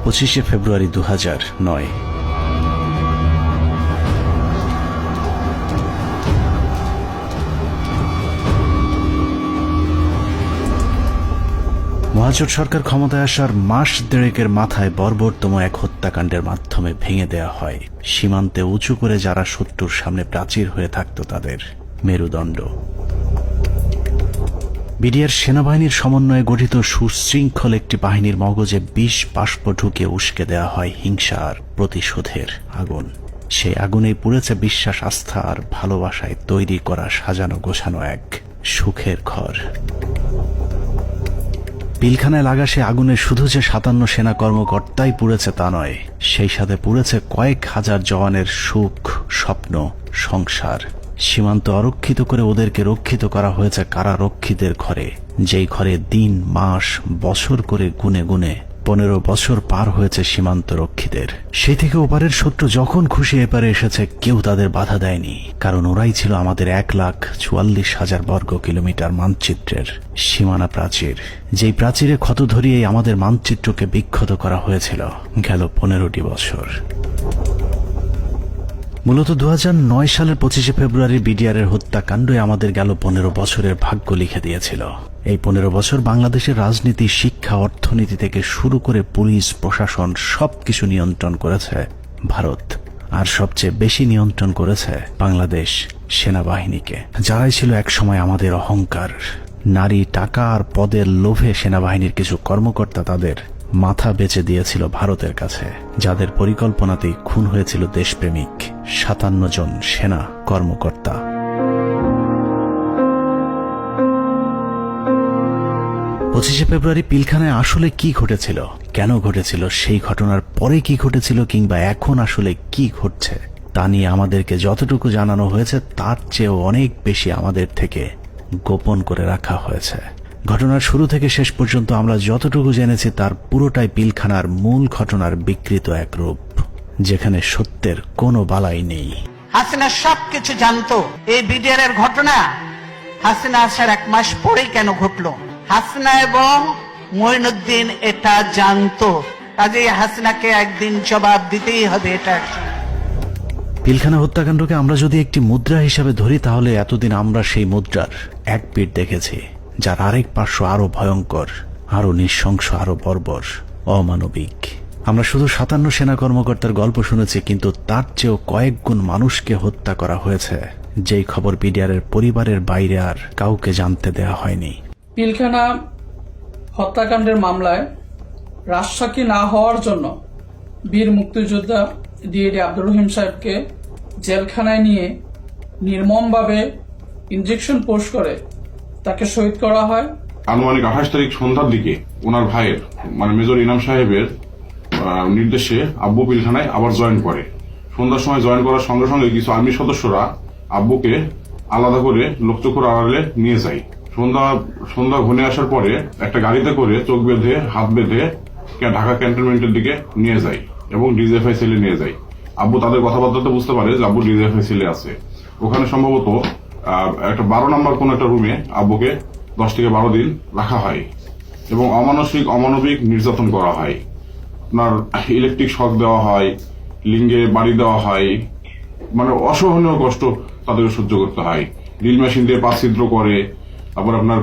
25শে ফেব্রুয়ারি 2009। মহাজোট সরকার ক্ষমতায় আসার মাস দেড়েকের মাথায় বর্বরতম এক হত্যাকাণ্ডের মাধ্যমে ভেঙে দেয়া হয় সীমান্তে উঁচু করে যারা শত্রুর সামনে প্রাচীর হয়ে থাকত তাদের মেরুদণ্ড। বিডিআর সেনাবাহিনীর সমন্বয়ে গঠিত সুশৃঙ্খল একটি বাহিনীর মগজে বিষ বাষ্প ঢুকে উস্কে দেয়া হয় হিংসা আর প্রতিশোধের আগুন। সেই আগুনেই পুড়েছে বিশ্বাস, আস্থা আর ভালোবাসায় তৈরি করা সাজানো গোছানো এক সুখের ঘর। পিলখানায় লাগা সে আগুনে শুধু যে 57 সেনা কর্মকর্তাই পুড়েছে তা নয়, সেই সাথে পুড়েছে কয়েক হাজার জওয়ানের সুখ, স্বপ্ন, সংসার। সীমান্ত অরক্ষিত করে ওদেরকে রক্ষিত করা হয়েছে কারারক্ষীদের ঘরে, যেই ঘরে দিন, মাস, বছর করে গুনে গুনে 15 বছর পার হয়েছে সীমান্ত রক্ষীদের। সেই থেকে ওপারের শত্রু যখন খুশি এপারে এসেছে কেউ তাদের বাধা দেয়নি, কারণ ওরাই ছিল আমাদের 1,44,000 বর্গ কিলোমিটার মানচিত্রের সীমানা প্রাচীর, যেই প্রাচীরে ক্ষত ধরিয়েই আমাদের মানচিত্রকে বিক্ষত করা হয়েছিল গেল 15টি বছর। মূলত 2009 সালের 25শে ফেব্রুয়ারি বিডিআরের হত্যাকাণ্ডই আমাদের গেল 15 বছরের ভাগ্য লিখে দিয়েছিল। এই 15 বছর বাংলাদেশের রাজনীতি, শিক্ষা, অর্থনীতি থেকে শুরু করে পুলিশ, প্রশাসন সবকিছু নিয়ন্ত্রণ করেছে ভারত, আর সবচেয়ে বেশি নিয়ন্ত্রণ করেছে বাংলাদেশ সেনাবাহিনীকে, যারাই ছিল একসময় আমাদের অহংকার। নারী, টাকা আর পদের লোভে সেনাবাহিনীর কিছু কর্মকর্তা তাদের মাথা বেচে দিয়েছিল ভারতের কাছে, যাদের পরিকল্পনাতেই খুন হয়েছিল দেশপ্রেমিক 57 জন সেনা কর্মকর্তা। 25শে ফেব্রুয়ারি পিলখানায় আসলে কি ঘটেছিল, কেন ঘটেছিল, সেই ঘটনার পরে কি ঘটেছিল, কিংবা এখন আসলে কি ঘটছে তা নিয়ে আমাদেরকে যতটুকু জানানো হয়েছে তার চেয়েও অনেক বেশি আমাদের থেকে গোপন করে রাখা হয়েছে। ঘটনার শুরু থেকে শেষ পর্যন্ত আমরা যতটুকু জেনেছি তার পুরোটাই পিলখানার মূল ঘটনার বিকৃত এক রূপ, যেখানে সত্যের কোনো বালাই নেই। হাসিনা সবকিছু জানতো। এই বিডিআর এর ঘটনা হাসিনা আসার 1 মাস পরেই কেন ঘটলো? হাসিনা এবং মঈনুদ্দিন এটা জানতো, কাজেই হাসিনাকে একদিন জবাব দিতেই হবে। এটা পিলখানা হত্যাকাণ্ডকে আমরা যদি একটি মুদ্রা হিসাবে ধরি, তাহলে এতদিন আমরা সেই মুদ্রার এক পিঠ দেখেছি, যার আরেক পার্শ্ব আরো ভয়ঙ্কর, আরো নৃশংস, আরো বর্বর, অমানবিক। আমরা শুধু 57 সেনা কর্মকর্তার গল্প শুনেছি, কিন্তু তার চেয়েও কয়েক গুণ মানুষকে হত্যা করা হয়েছে, যেই খবর বিডিআরের পরিবারের বাইরে আর কাউকে জানতে দেয়া হয়নি। পিলখানা হত্যাকাণ্ডের মামলায় রাজসাক্ষী না হওয়ার জন্য বীর মুক্তিযোদ্ধা ডিএডি আব্দুর রহিম সাহেবকে জেলখানায় নিয়ে নির্মমভাবে ইনজেকশন পোস্ট করে তাকে শহীদ করা হয়। আনুমানিক 28 তারিখ সন্ধ্যার দিকে ওনার ভাইয়ের মেজর ইনাম সাহেবের নির্দেশে আব্বু পিলখানায় আবার জয়েন করে। সন্ধ্যার সময় জয়েন করার সঙ্গে সঙ্গে কিছু আর্মি সদস্যরা আব্বুকে আলাদা করে লোকচক্ষুর আড়ালে নিয়ে যায়। সন্ধ্যা ঘনিয়ে আসার পরে একটা গাড়িতে করে চোখ বেঁধে, হাত বেঁধে ঢাকা ক্যান্টনমেন্টের দিকে নিয়ে যায় এবং ডিজিএফআই সেলে নিয়ে যায়। আব্বু তাদের কথাবার্তাতে বুঝতে পারে যে আব্বু ডিজিএফআই সেলে আছে। ওখানে সম্ভবত একটা 12 নম্বর কোন একটা রুমে আব্বুকে 10 থেকে 12 দিন রাখা হয় এবং অমানবিক নির্যাতন করা হয়। আপনার ইলেকট্রিক শক দেওয়া হয়, লিঙ্গে বাড়ি দেওয়া হয়, অসহনীয় কষ্ট তাদেরকে সহ্য করতে হয়। ড্রিল মেশিন দিয়ে পা ছিদ্র করে, তারপর আপনার